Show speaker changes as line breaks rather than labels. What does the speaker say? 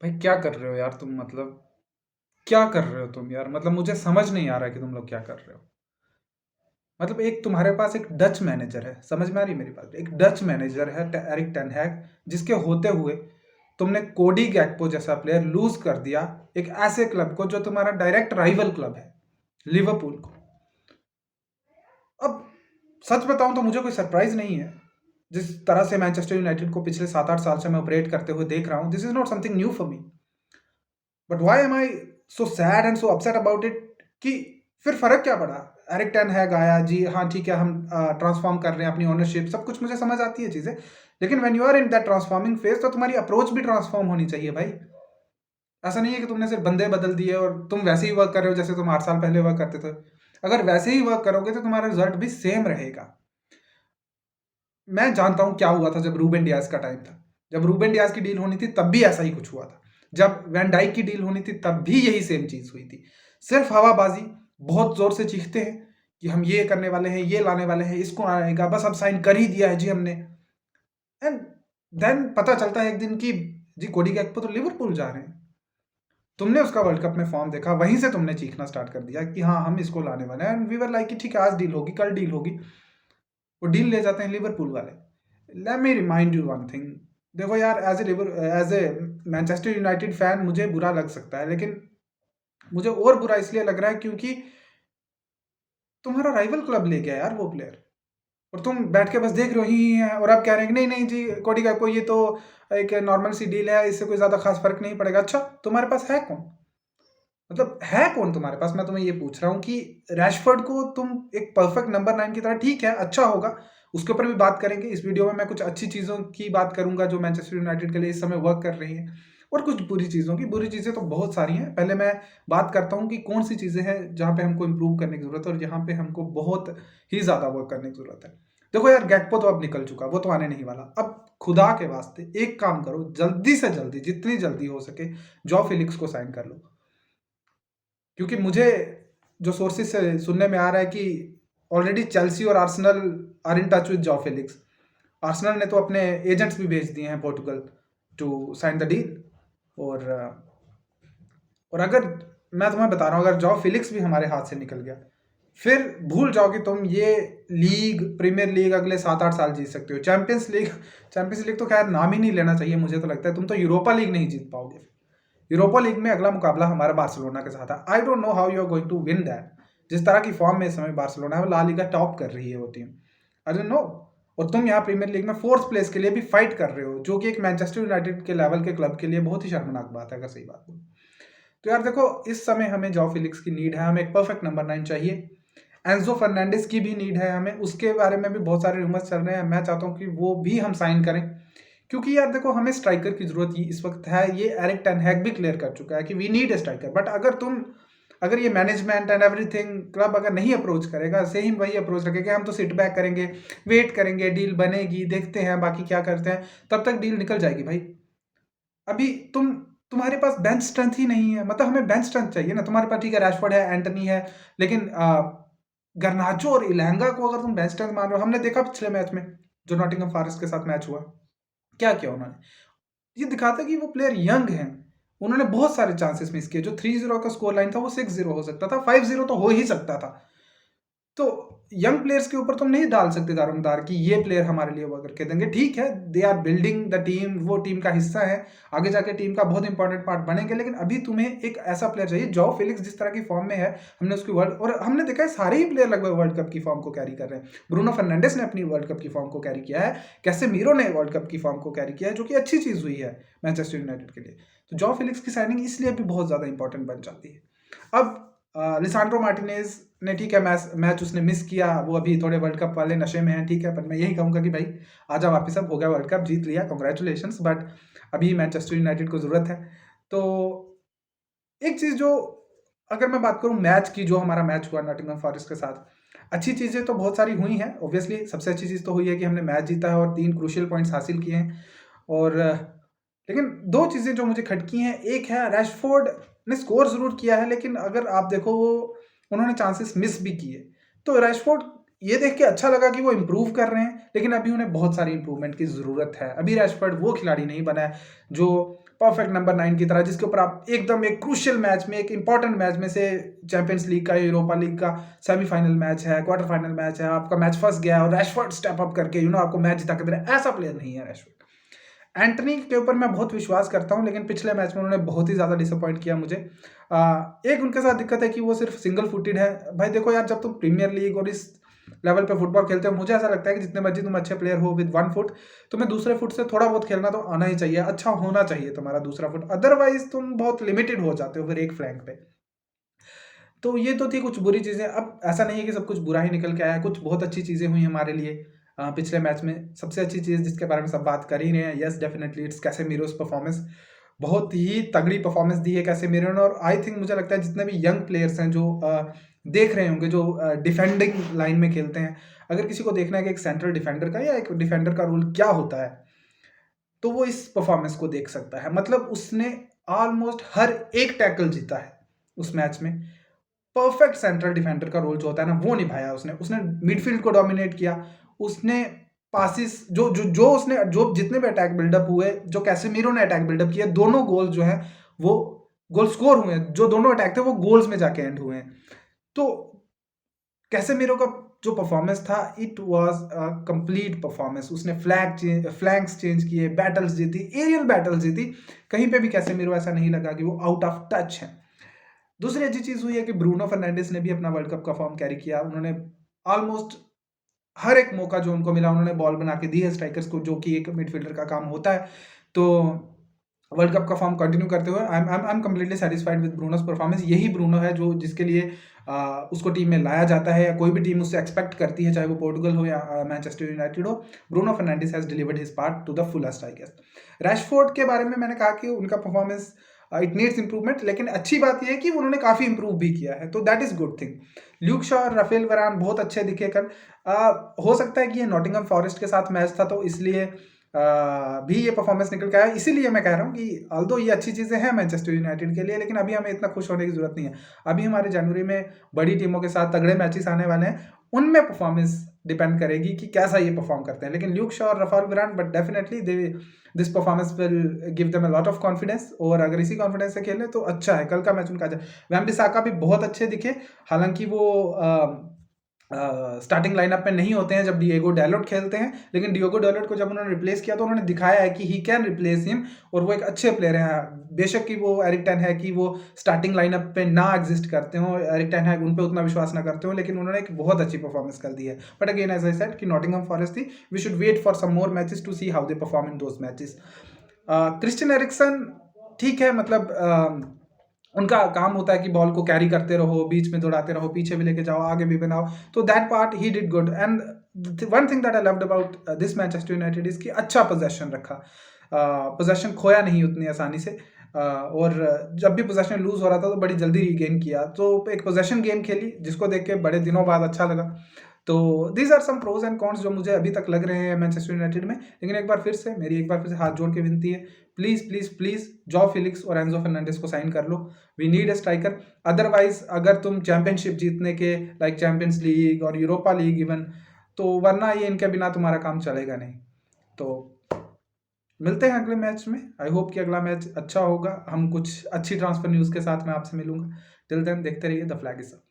भाई क्या कर रहे हो यार तुम? मतलब क्या कर रहे हो तुम यार? मतलब मुझे समझ नहीं आ रहा है कि तुम लोग क्या कर रहे हो। मतलब एक तुम्हारे पास एक डच मैनेजर है, समझ में आ रही है मेरी बात? एक डच मैनेजर है एरिक टेन हैग, जिसके होते हुए तुमने कोडी गैक्पो जैसा प्लेयर लूज कर दिया एक ऐसे क्लब को जो तुम्हारा डायरेक्ट राइवल क्लब है, लिवरपूल को। अब सच बताऊं तो मुझे कोई सरप्राइज नहीं है। जिस तरह से मैनचेस्टर यूनाइटेड को पिछले 7-8 साल से मैं ऑपरेट करते हुए देख रहा हूं, this is not something new for me. But why am I so sad and so upset about it कि फिर फर्क क्या पड़ा? एरिक टेन हैग आया जी, हाँ ठीक है, हम ट्रांसफॉर्म कर रहे हैं अपनी ओनरशिप, सब कुछ मुझे समझ आती है चीज़ें। लेकिन when you are in that transforming phase तो तुम्हारी अप्रोच भी ट्रांसफॉर्म होनी चाहिए भाई। ऐसा नहीं है कि तुमने सिर्फ बंदे बदल दिए और तुम वैसे ही वर्क कर रहे हो जैसे तुम 8 साल पहले वर्क करते थे। अगर वैसे ही वर्क करोगे तो तुम्हारा रिजल्ट भी सेम रहेगा। मैं जानता हूं क्या हुआ था जब रूबेन डियाज का टाइम था। जब रूबेन डियाज की डील होनी थी तब भी ऐसा ही कुछ हुआ था। जब वैन डाइक की डील होनी थी तब भी यही सेम चीज हुई थी। सिर्फ हवाबाजी, बहुत जोर से चीखते हैं कि हम ये करने वाले हैं, ये लाने वाले हैं, इसको आएगा, बस अब साइन कर ही दिया है जी हमने। एंड देन पता चलता है एक दिन कि जी कोडी गैक्पो तो लिवरपूल जा रहे हैं। तुमने उसका वर्ल्ड कप में फॉर्म देखा, वहीं से तुमने चीखना स्टार्ट कर दिया कि हाँ हम इसको लाने वाले हैं। एंड वी वर लाइक कि ठीक है, आज डील होगी, कल डील होगी। वो डील ले जाते हैं लिवरपूल वाले। Let me remind you one thing. देखो यार, as a Manchester United fan मुझे बुरा लग सकता है, लेकिन मुझे और बुरा इसलिए लग रहा है क्योंकि तुम्हारा राइवल क्लब ले गया यार वो प्लेयर, और तुम बैठ के बस देख रहे हो ही है। और आप कह रहे हैं कि नहीं नहीं जी कोडी को ये तो एक नॉर्मल सी डील है, इससे कोई ज़्यादा खास फर्क नहीं पड़ेगा। अच्छा, तुम्हारे पास है कौन? मतलब है कौन तुम्हारे पास? मैं तुम्हें ये पूछ रहा हूँ कि रैशफोर्ड को तुम एक परफेक्ट नंबर 9 की तरह, ठीक है अच्छा होगा, उसके ऊपर भी बात करेंगे इस वीडियो में। मैं कुछ अच्छी चीज़ों की बात करूंगा जो मैनचेस्टर यूनाइटेड के लिए इस समय वर्क कर रही हैं, और कुछ बुरी चीज़ों की। बुरी चीज़ें तो बहुत सारी हैं, पहले मैं बात करता हूँ कि कौन सी चीज़ें हैं जहाँ पे हमको इम्प्रूव करने की ज़रूरत है और जहाँ पे हमको बहुत ही ज़्यादा वर्क करने की ज़रूरत है। देखो यार, गैक्पो तो अब निकल चुका, वो तो आने नहीं वाला। अब खुदा के वास्ते एक काम करो, जल्दी से जल्दी, जितनी जल्दी हो सके जॉ फिलिक्स को साइन कर लो। क्योंकि मुझे जो सोर्सेज से सुनने में आ रहा है कि ऑलरेडी चेल्सी और Arsenal are in touch with Joao Felix. Arsenal ने तो अपने एजेंट्स भी भेज दिए हैं Portugal to sign the deal. और और अगर मैं तुम्हें बता रहा हूँ, अगर जॉ फिलिक्स भी हमारे हाथ से निकल गया, फिर भूल जाओ कि तुम ये लीग, प्रीमियर लीग अगले 7-8 साल जीत सकते हो। चैंपियंस लीग तो खैर नाम ही नहीं लेना चाहिए मुझे तो लगता है। तुम तो यूरोपा लीग नहीं जीत पाओगे। यूरोपा लीग में अगला मुकाबला हमारा बार्सिलोना के साथ है। I don't know how you are going to win that. जिस तरह की फॉर्म में इस समय बार्सिलोना है, वो ला लीगा टॉप कर रही है वो टीम। I don't no. और तुम यहाँ प्रीमियर लीग में 4th प्लेस के लिए भी फाइट कर रहे हो, जो कि एक मैनचेस्टर यूनाइटेड के लेवल के क्लब के लिए बहुत ही शर्मनाक बात है, अगर सही बात बोलूं तो। यार देखो, इस समय हमें जॉ फिलिक्स की नीड है, हमें एक परफेक्ट नंबर 9 चाहिए। एंजो फर्नांडिस की भी नीड है हमें, उसके बारे में भी बहुत सारे रूमर्स चल रहे हैं। मैं चाहता हूँ कि वो भी हम साइन करें, क्योंकि यार देखो, हमें स्ट्राइकर की जरूरत ही इस वक्त है। ये एरिक टेन हैग भी क्लियर कर चुका है कि we need a striker. But अगर ये मैनेजमेंट एंड एवरीथिंग क्लब अगर नहीं अप्रोच करेगा, सेम वही अप्रोच रखेगा, हम तो सिट बैक करेंगे, वेट करेंगे, डील बनेगी, देखते हैं बाकी क्या करते हैं, तब तक डील निकल जाएगी भाई। अभी तुम्हारे पास बेंच स्ट्रेंथ ही नहीं है। मतलब हमें बेंच स्ट्रेंथ चाहिए ना। तुम्हारे पास ठीक है, रैशफोर्ड है, एंटनी है, लेकिन गर्नाचो और इलैंगा को अगर तुम बेंच स्ट्रेंथ मान रहे हो, हमने देखा पिछले मैच में जो नॉटिंघम फॉरेस्ट के साथ मैच हुआ, क्या किया उन्होंने। ये दिखाता है कि वो प्लेयर यंग हैं। उन्होंने बहुत सारे चांसेस मिस किए। जो 3-0 का स्कोर लाइन था वो 6-0 हो सकता था, 5-0 तो हो ही सकता था। तो यंग प्लेयर्स के ऊपर तुम नहीं डाल सकते दारोमदार कि ये प्लेयर हमारे लिए वो करके देंगे। ठीक है, they are building the team, वो टीम का हिस्सा है, आगे जाके टीम का बहुत इंपॉर्टेंट पार्ट बनेंगे। लेकिन अभी तुम्हें एक ऐसा प्लेयर चाहिए। जॉ फिलिक्स जिस तरह की फॉर्म में है, हमने उसकी और हमने देखा है सारे ही प्लेयर लगभग वर्ल्ड कप की फॉर्म को कैरी कर रहे हैं। ब्रूनो फर्नांडिस ने अपनी वर्ल्ड कप की फॉर्म को कैरी किया है, कैसेमीरो ने वर्ल्ड कप की फॉर्म को कैरी किया है, जो कि अच्छी चीज हुई है मैनचेस्टर यूनाइटेड के लिए। तो जॉ फिलिक्स की साइनिंग इसलिए भी बहुत ज्यादा इंपॉर्टेंट बन जाती है। अब लिसांड्रो मार्टिनेज ने, ठीक है, मैच उसने मिस किया, वो अभी थोड़े वर्ल्ड कप वाले नशे में है, ठीक है, पर मैं यही कहूंगा कि भाई आजा वापस, अब हो गया, वर्ल्ड कप जीत लिया, कॉन्ग्रेचुलेशंस। बट अभी मैनचेस्टर यूनाइटेड को जरूरत है। तो एक चीज जो, अगर मैं बात करूं मैच की, जो हमारा मैच हुआ नॉटिंघम फॉरेस्ट के साथ, अच्छी चीजें तो बहुत सारी हुई हैं। ऑब्वियसली सबसे अच्छी चीज तो हुई है कि हमने मैच जीता है और 3 क्रूशियल पॉइंट्स हासिल किए हैं। और लेकिन 2 चीजें जो मुझे खटकी हैं, एक है रैशफोर्ड ने स्कोर जरूर किया है, लेकिन अगर आप देखो वो उन्होंने चांसेस मिस भी किए। तो रैशफोर्ड, ये देख के अच्छा लगा कि वो इंप्रूव कर रहे हैं, लेकिन अभी उन्हें बहुत सारी इंप्रूवमेंट की ज़रूरत है। अभी रैशफोर्ड वो खिलाड़ी नहीं बना है जो परफेक्ट नंबर 9 की तरह, जिसके ऊपर आप एकदम एक क्रूशियल मैच में, एक इंपॉर्टेंट मैच में से चैंपियंस लीग का, यूरोपा लीग का सेमीफाइनल मैच है, क्वार्टर फाइनल मैच है, आपका मैच फंस गया है और रैशफोर्ड स्टेप अप करके आपको मैच जिता के दे रहा है, ऐसा प्लेयर नहीं है रैशफोर्ड। एंटनी के ऊपर मैं बहुत विश्वास करता हूं, लेकिन पिछले मैच में उन्होंने बहुत ही ज़्यादा डिसअपॉइंट किया मुझे। एक उनके साथ दिक्कत है कि वो सिर्फ सिंगल फुटेड है। भाई देखो यार, जब तुम प्रीमियर लीग और इस लेवल पे फुटबॉल खेलते हो, मुझे ऐसा लगता है कि जितने मर्जी तुम अच्छे प्लेयर हो विद 1 फुट, तुम्हें दूसरे फुट से थोड़ा बहुत खेलना तो आना ही चाहिए, अच्छा होना चाहिए तुम्हारा दूसरा फुट, अदरवाइज तुम बहुत लिमिटेड हो जाते हो फिर एक फ्लैंक पे। तो ये तो थी कुछ बुरी चीज़ें। अब ऐसा नहीं है कि सब कुछ बुरा ही निकल के आया है, कुछ बहुत अच्छी चीज़ें हुई हमारे लिए पिछले मैच में। सबसे अच्छी चीज़ जिसके बारे में सब बात कर ही रहे हैं, यस डेफिनेटली इट्स कैसेमीरोस परफॉर्मेंस। बहुत ही तगड़ी परफॉर्मेंस दी है कैसेमीरो ने, और आई थिंक मुझे लगता है जितने भी यंग प्लेयर्स हैं जो देख रहे होंगे, जो डिफेंडिंग लाइन में खेलते हैं, अगर किसी को देखना है कि एक सेंट्रल डिफेंडर का या एक डिफेंडर का रोल क्या होता है, तो वो इस परफॉर्मेंस को देख सकता है। मतलब उसने ऑलमोस्ट हर एक टैकल जीता है उस मैच में। परफेक्ट सेंट्रल डिफेंडर का रोल जो होता है ना, वो निभाया उसने। उसने मिडफील्ड को डोमिनेट किया, उसने पासिस जो उसने जो जितने भी अटैक बिल्डअप हुए, जो कैसेमीरो ने अटैक बिल्डअप किया, दोनों गोल जो है वो गोल स्कोर हुए हैं। जो दोनों अटैक थे वो गोल्स में जाके एंड हुए हैं। तो कैसेमीरो का जो परफॉर्मेंस था, it was a complete performance. उसने फ्लैंक्स चेंज किए, बैटल्स जीती, एरियल बैटल्स जीती। कहीं पे भी कैसेमीरो ऐसा नहीं लगा कि वो आउट ऑफ टच है। दूसरी अच्छी चीज हुई है कि ब्रूनो फर्नांडिस ने भी अपना वर्ल्ड कप का फॉर्म कैरी किया। उन्होंने ऑलमोस्ट हर एक मौका जो उनको मिला, उन्होंने बॉल बना के दी है स्ट्राइकर्स को, जो कि एक मिडफील्डर का काम होता है। तो वर्ल्ड कप का फॉर्म कंटिन्यू करते हुए I am completely satisfied with Bruno's performance. यही ब्रूनो है जो जिसके लिए उसको टीम में लाया जाता है, या कोई भी टीम उससे एक्सपेक्ट करती है, चाहे वो पोर्टुगल हो या मैनचेस्टर यूनाइटेड हो। Bruno Fernandes has delivered his part to the fullest I guess. Rashford के बारे में मैंने कहा कि उनका परफॉर्मेंस इट नीड्स इंप्रूवमेंट, लेकिन अच्छी बात यह है कि उन्होंने काफी इंप्रूव भी किया है, तो that is good thing. Luke Shaw और राफेल वरान बहुत अच्छे दिखे कल। हो सकता है कि ये नॉटिंघम फॉरेस्ट के साथ मैच था, तो इसलिए भी ये परफॉर्मेंस निकल के आया। इसीलिए मैं कह रहा हूँ कि ऑल्दो ये अच्छी चीज़ें हैं मैनचेस्टर यूनाइटेड के लिए, लेकिन अभी हमें इतना खुश होने की जरूरत नहीं है। अभी हमारे जनवरी में बड़ी टीमों के साथ तगड़े मैचेस आने वाले हैं, उनमें परफॉर्मेंस डिपेंड करेगी कि कैसा ये परफॉर्म करते हैं। लेकिन ल्यूक शॉ और राफेल वरान, but definitely this performance will give them a lot of confidence, और अगर इसी कॉन्फिडेंस से खेलें तो अच्छा है। कल का मैच उनका अच्छा। वैम्बिसाका भी बहुत अच्छे दिखे, हालांकि वो स्टार्टिंग लाइनअप में नहीं होते हैं जब डिएगो डैलोट खेलते हैं, लेकिन डिएगो डैलोट को जब उन्होंने रिप्लेस किया तो उन्होंने दिखाया है कि ही कैन रिप्लेस हिम, और वो एक अच्छे प्लेयर हैं। बेशक कि वो एरिक टेन हैग कि वो स्टार्टिंग लाइनअप पे ना एग्जिस्ट करते हो, एरिक टेन हैग उन पे उतना विश्वास ना करते हो, लेकिन उन्होंने एक बहुत अच्छी परफॉर्मेंस कर दी है। But again as I said कि नॉटिंघम फॉरेस्ट थी, we should wait for some more matches to see how they perform in those matches. Christian Eriksen ठीक है, मतलब उनका काम होता है कि बॉल को कैरी करते रहो, बीच में दौड़ाते रहो, पीछे भी लेके जाओ, आगे भी बनाओ, तो that part he did good. And one thing that I loved about this Manchester United is कि अच्छा पोजेशन रखा, पोजेशन खोया नहीं उतनी आसानी से, और जब भी पोजेशन लूज हो रहा था तो बड़ी जल्दी रीगेन किया, तो एक पोजेशन गेम खेली जिसको देख के बड़े दिनों बाद अच्छा लगा। तो these are some pros and cons जो मुझे अभी तक लग रहे हैं मैनचेस्टर यूनाइटेड में। लेकिन एक बार फिर से हाथ जोड़ के विनती है, please please please Joao Felix और एंजो फर्नांडिस को साइन कर लो। We need a striker. Otherwise अगर तुम चैंपियनशिप जीतने के लाइक चैंपियंस लीग और यूरोपा लीग इवन, तो वरना ये इनके बिना तुम्हारा काम चलेगा नहीं। तो मिलते हैं अगले मैच में। आई होप कि अगला मैच अच्छा होगा, हम कुछ अच्छी ट्रांसफर न्यूज़ के साथ मैं आपसे मिलूंगा। टिल देन देखते रहिए द फ्लैग इज अप।